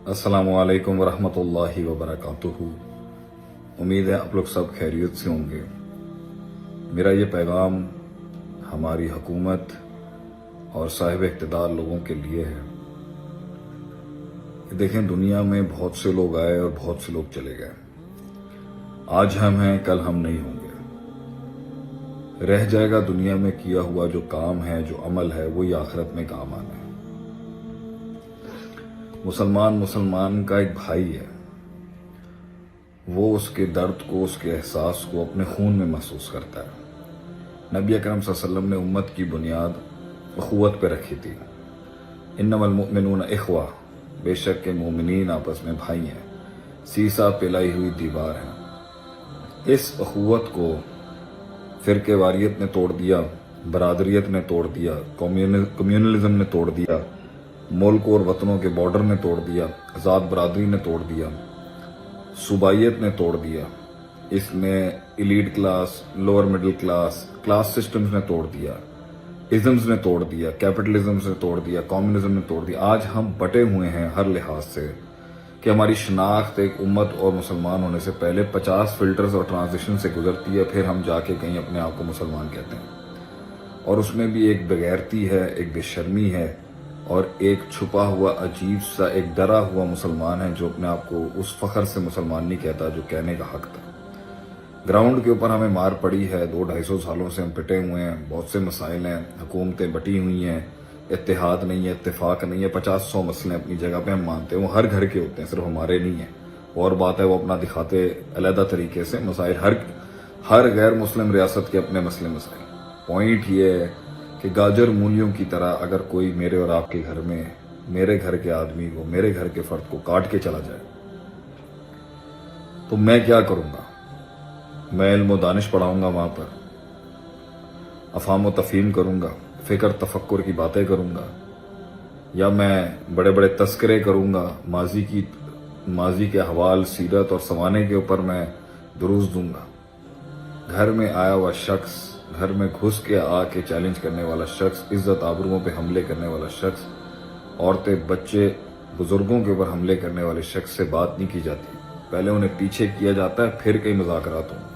अस्सलाम वालेकुम वरहमतुल्लाहि वबरकातुहू। उम्मीद है आप लोग सब खैरियत से होंगे। मेरा ये पैगाम हमारी हुकूमत और साहिब इक़्तिदार लोगों के लिए है कि देखें, दुनिया में बहुत से लोग आए और बहुत से लोग चले गए। आज हम हैं, कल हम नहीं होंगे। रह जाएगा दुनिया में किया हुआ जो काम है, जो अमल है, वही आखिरत में काम आना है। मुसलमान का एक भाई है, वो उसके दर्द को, उसके एहसास को अपने खून में महसूस करता है। नबी अकरम सल्लल्लाहु अलैहि वसल्लम ने उम्मत की बुनियाद अखुवत पे रखी थी। इन्नमल मुमिनून इख्वा, बेशक के मोमिनीन आपस में भाई हैं, सीसा पिलाई हुई दीवार है। इस अखुवत को फिरके वारियत ने तोड़ दिया, बरादरियत ने तोड़ दिया, कम्युनलिज्म ने तोड़ दिया, मुल्क और वतनों के बॉर्डर ने तोड़ दिया, आजाद बरादरी ने तोड़ दिया, सूबाइयत ने तोड़ दिया। इसने elite class, lower middle class systems ने तोड़ दिया, इज्म्स ने तोड़ दिया, कैपिटलिज्म ने तोड़ दिया, कम्युनिज्म ने तोड़ दिया। आज हम बटे हुए हैं हर लिहाज से कि हमारी शनाख्त एक उम्मत और मुसलमान होने से पहले 50 फिल्टर्स और ट्रांजिशन से गुजरती है, फिर हम जाके कहीं अपने आप को मुसलमान कहते हैं। और उसमें भी एक बेगैरती है, एक बेशर्मी है और एक छुपा हुआ अजीब सा, एक डरा हुआ मुसलमान है जो अपने आप को उस फखर से मुसलमान नहीं कहता जो कहने का हक था। ग्राउंड के ऊपर हमें मार पड़ी है, 200-250 सालों से हम पिटे हुए हैं, बहुत से मसाइल हैं, हुकूमतें बटी हुई हैं, इत्तेहाद नहीं है, इत्तेफाक नहीं है, 50-100 मसले अपनी जगह पे हम मानते हैं, वो हर घर के होते हैं, सिर्फ हमारे नहीं है। और बात है वो अपना दिखाते अलहदा तरीके से मसाइल, हर गैर मुस्लिम रियासत के अपने मसले मसाइल। पॉइंट ये है कि गाजर मूलियों की तरह अगर कोई मेरे और आपके घर में, मेरे घर के आदमी को, मेरे घर के फर्द को काट के चला जाए तो मैं क्या करूंगा? मैं इल्म दानिश पढ़ाऊंगा वहां पर, अफाम व तफहीम करूंगा, फिक्र तफक्कुर की बातें करूंगा, या मैं बड़े बड़े तस्करे करूंगा, माजी के हवाल, सीरत और सवाने के ऊपर मैं दुरूस दूंगा। घर में आया हुआ शख्स, घर में घुस के आके चैलेंज करने वाला शख्स, इज्जत आबरूओं पे हमले करने वाला शख्स, औरतें, बच्चे, बुजुर्गों के ऊपर हमले करने वाले शख्स से बात नहीं की जाती। पहले उन्हें पीछे किया जाता है, फिर कई मुज़ाकरात होंगे।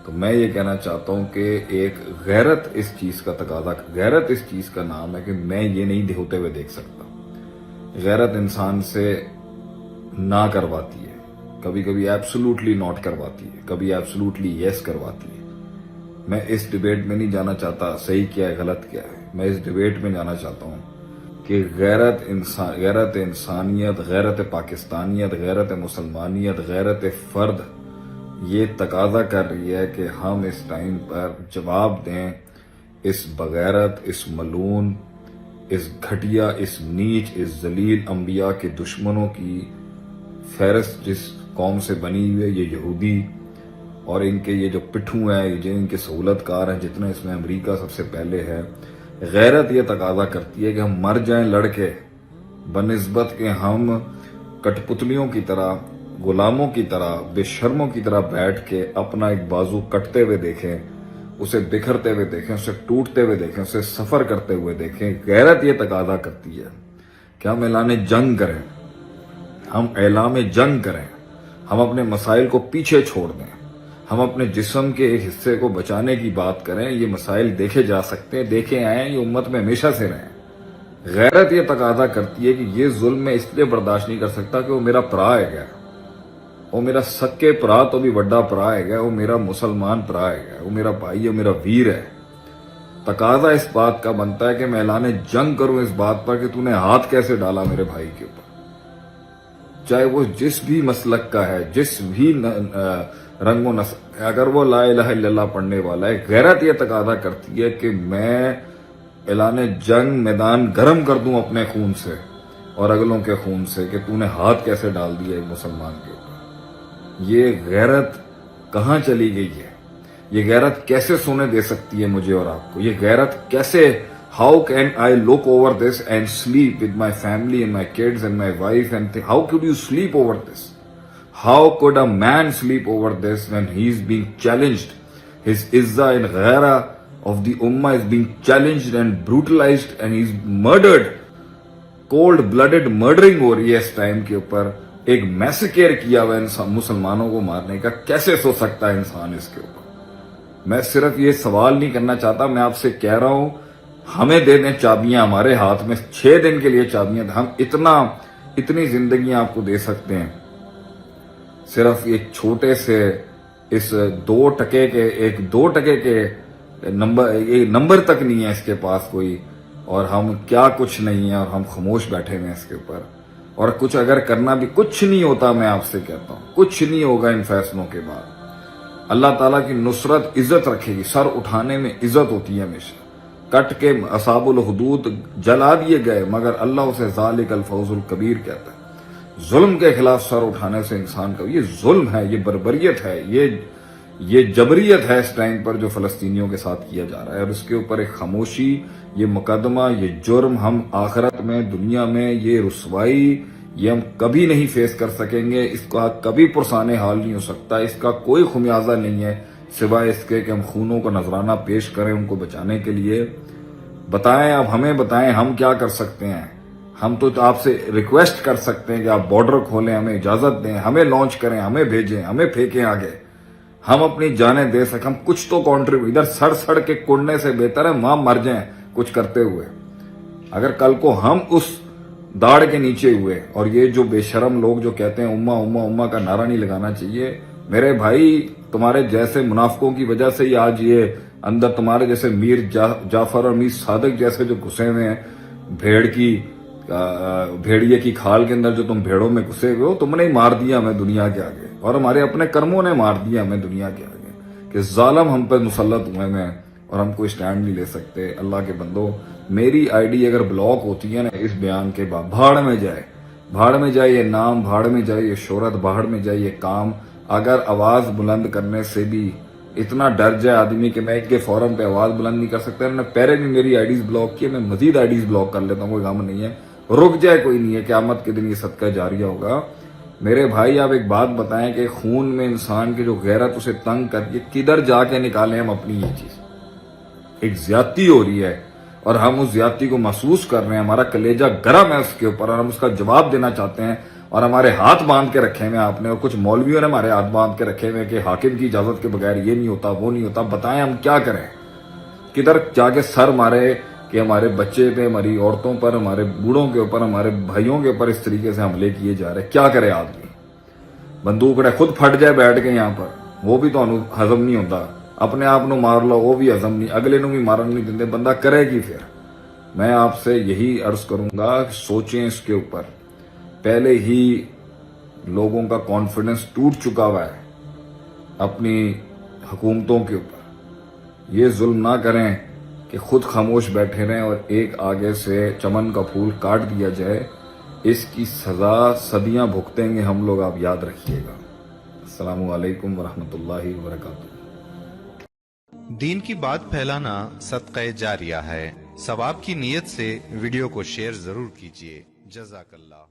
तो मैं ये कहना चाहता हूं कि एक गैरत इस चीज का तकाजा, गैरत इस चीज का नाम है कि मैं ये नहीं होते हुए देख सकता। गैरत इंसान से ना करवाती है, कभी कभी एब्सोल्युटली नॉट करवाती है, कभी एब्सोल्युटली यस करवाती है। मैं इस डिबेट में नहीं जाना चाहता सही क्या है गलत क्या है। मैं इस डिबेट में जाना चाहता हूं कि गैरत इंसानियत, गैरत पाकिस्तानियत, गैरत मुसलमानियत, गैरत फर्द ये तकाजा कर रही है कि हम इस टाइम पर जवाब दें इस बगैरत, इस मलून, इस घटिया, इस नीच, इस जलील अंबिया के दुश्मनों की फहरिस्त जिस कौम से बनी हुई है, ये यहूदी और इनके ये जो पिट्ठू हैं, जो इनके सहूलतकार हैं, जितने इसमें अमेरिका सबसे पहले है। गैरत ये तकाजा करती है कि हम मर जाएं लड़के, बनिस्बत के हम कठपुतलियों की तरह, गुलामों की तरह, बेशर्मों की तरह बैठ के अपना एक बाजू कटते हुए देखें, उसे बिखरते हुए देखें, उसे टूटते हुए देखें, उसे सफर करते हुए देखें। गैरत ये तकाजा करती है कि हम ऐलान जंग करें, हम ऐलान जंग करें, हम अपने मसाइल को पीछे छोड़ दें, हम अपने जिस्म के एक हिस्से को बचाने की बात करें। ये मसाइल देखे जा सकते हैं, देखे आए हैं, ये उम्मत में हमेशा से रहे। गैरत ये तकाजा करती है कि ये जुल्म मैं इसलिए बर्दाश्त नहीं कर सकता कि वो मेरा भरा है, वो मेरा सक्के भरा तो भी वड्डा भरा है, वो मेरा मुसलमान भरा है, वो मेरा भाई है, मेरा वीर है। तकाजा इस बात का बनता है कि मैं ऐलान जंग करूं इस बात पर कि तूने हाथ कैसे डाला मेरे भाई के ऊपर, चाहे वो जिस भी मसलक का है, जिस भी रंगो नस्ल, अगर वो ला इलाहा इल्लल्लाह पढ़ने वाला है। गैरत ये तकाजा करती है कि मैं ऐलान जंग मैदान गर्म कर दूं अपने खून से और अगलों के खून से कि तूने हाथ कैसे डाल दिया एक मुसलमान के ऊपर। ये गैरत कहां चली गई है? ये गैरत कैसे सोने दे सकती है मुझे और आपको? ये गैरत कैसे, how can I look over this and sleep with my family and my kids and my wife and how could you sleep over this? How could a man sleep over this when he's being challenged? His izzah and ghaira of the ummah is being challenged and brutalized and he's murdered cold blooded murdering हो रही है इस time के ऊपर, एक मैसेकेयर किया हुआ इंसान मुसलमानों को मारने का, कैसे सो सकता है इंसान इसके ऊपर। मैं सिर्फ ये सवाल नहीं करना चाहता, मैं आपसे कह रहा हूं हमें दे दें चाबियां हमारे हाथ में, 6 दिन के लिए चाबियां, हम इतनी जिंदगी आपको दे सकते हैं। सिर्फ एक छोटे से इस 2 टके के नंबर तक नहीं है इसके पास कोई, और हम क्या कुछ नहीं है, और हम खामोश बैठे हुए हैं इसके ऊपर। और कुछ अगर करना भी, कुछ नहीं होता, मैं आपसे कहता हूं कुछ नहीं होगा इन फैसलों के बाद। अल्लाह ताला की नुसरत इज्जत रखेगी, सर उठाने में इज्जत होती है हमेशा। कट के असाबुल हुदूद जला दिए गए, मगर अल्लाह उसे ज़ालिकल फौजुल कबीर कहता है। जुल्म के खिलाफ सर उठाने से इंसान का, ये जुल्म है, ये बर्बरियत है, ये जबरियत है इस टाइम पर जो फलस्तीनियों के साथ किया जा रहा है। और इसके ऊपर एक खामोशी, ये मुकदमा, ये जुर्म हम आखिरत में, दुनिया में, ये रुसवाई, ये हम कभी नहीं फेस कर सकेंगे। इसका कभी पुरसाने हाल नहीं हो सकता, इसका कोई खुमियाजा नहीं है सिवाय इसके कि हम खूनों को नजराना पेश करें उनको बचाने के लिए। बताएं, अब हमें बताएं हम क्या कर सकते हैं। हम तो आपसे रिक्वेस्ट कर सकते हैं कि आप बॉर्डर खोलें, हमें इजाजत दें, हमें लॉन्च करें, हमें भेजें, हमें फेंकें आगे, हम अपनी जानें दे सकें, हम कुछ तो कॉन्ट्रीब्यूट। इधर सड़ के कुड़ने से बेहतर है वहां मर जाएं कुछ करते हुए। अगर कल को हम उस दाढ़ के नीचे हुए, और ये जो बेशरम लोग जो कहते हैं उम्मा उम्मा उम्मा का नारा नहीं लगाना चाहिए, मेरे भाई तुम्हारे जैसे मुनाफिकों की वजह से ही आज ये अंदर तुम्हारे जैसे मीर जाफर और मीर सादिक जैसे जो घुसे हुए हैं भेड़िए की खाल के अंदर, जो तुम भेड़ों में घुसे हुए हो, तुमने ही मार दिया हमें दुनिया के आगे, और हमारे अपने कर्मों ने मार दिया हमें दुनिया के आगे कि जालिम हम पर मुसल्लत हुए हैं और हम कोई स्टैंड नहीं ले सकते। अल्लाह के बंदो, मेरी आईडी अगर ब्लॉक होती है ना इस बयान के बाद, भाड़ में जाए ये नाम, भाड़ में जाए ये शोहरत, भाड़ में जाए ये काम। अगर आवाज बुलंद करने से भी इतना डर जाए आदमी कि मैं इनके फोरम पे आवाज बुलंद नहीं कर सकता, उन्होंने पहले भी मेरी आईडीज ब्लॉक की, मैं मजीद आईडीज ब्लॉक कर लेता हूँ, कोई गम नहीं है, रुक जाए कोई नहीं है, क़यामत के दिन ये सदका जारिया होगा। मेरे भाई आप एक बात बताएं कि खून में इंसान की जो गैरत उसे तंग करके किधर जाके निकालें हम अपनी ये चीज। एक ज्यादती हो रही है और हम उस ज्यादती को महसूस कर रहे हैं, हमारा कलेजा गर्म है उसके ऊपर, और हम उसका जवाब देना चाहते हैं। और हमारे हाथ बांध के रखे हुए आपने, और कुछ मौलवियों ने हमारे हाथ बांध के रखे हुए कि हाकिम की इजाजत के बगैर ये नहीं होता, वो नहीं होता। बताएं हम क्या करें, किधर जाके सर मारे कि हमारे बच्चे पे, हमारी औरतों पर, हमारे बूढ़ों के ऊपर, हमारे भाइयों के ऊपर इस तरीके से हमले किए जा रहे हैं। क्या करे आदमी, बंदूक खुद फट जाए बैठ के यहाँ पर, वो भी तो हजम नहीं होता। अपने आप को मार लो, वो भी हजम नहीं, अगले को भी मारन नहीं देते, बंदा करे की फिर। मैं आपसे यही अर्ज करूंगा, सोचें इसके ऊपर। पहले ही लोगों का कॉन्फिडेंस टूट चुका हुआ है अपनी हुकूमतों के ऊपर। ये जुल्म ना करें कि खुद खामोश बैठे रहें और एक आगे से चमन का फूल काट दिया जाए। इसकी सजा सदियां भुगतेंगे हम लोग, आप याद रखिएगा। अस्सलामु अलैकुम वरहमतुल्लाहि वबरकातुहू। दीन की बात फैलाना सदक़े जारिया है। सवाब की नीयत से वीडियो को शेयर जरूर कीजिए। जज़ाकल्लाह।